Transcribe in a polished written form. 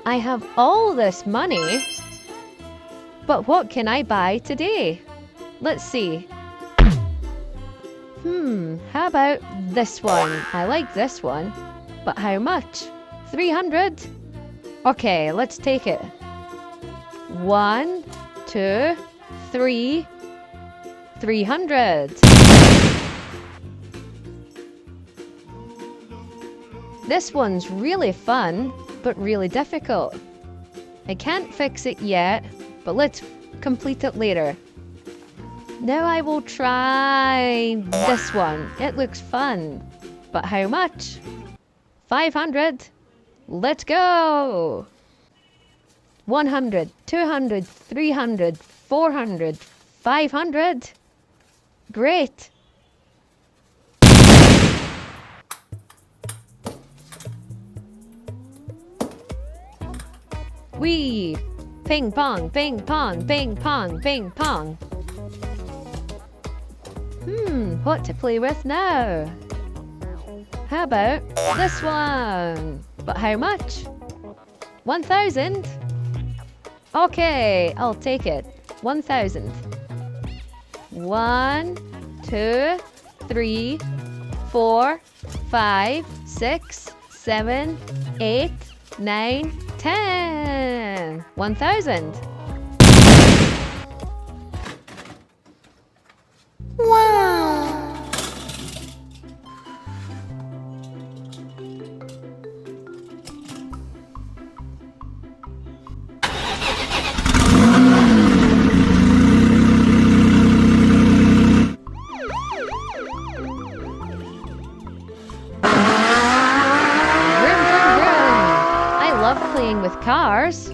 I have all this money. But what can I buy today? Let's see. How about this one? I like this one. But how much? 300? Okay, let's take it. 1, 2, 3. 300. This one's really fun, but really difficult. I can't fix it yet, but let's complete it later. Now I will try this one. It looks fun. But how much? 500. Let's go! 100, 200, 300, 400, 500. Great! Wee! Ping pong, ping pong, ping pong, ping pong. What to play with now? How about this one? But how much? 1,000? Okay, I'll take it. 1,000. 1, 2, 3, 4, 5, 6, 7, 8, 9, 10. 1,000. Wow! Vroom, vroom, vroom. I love playing with cars.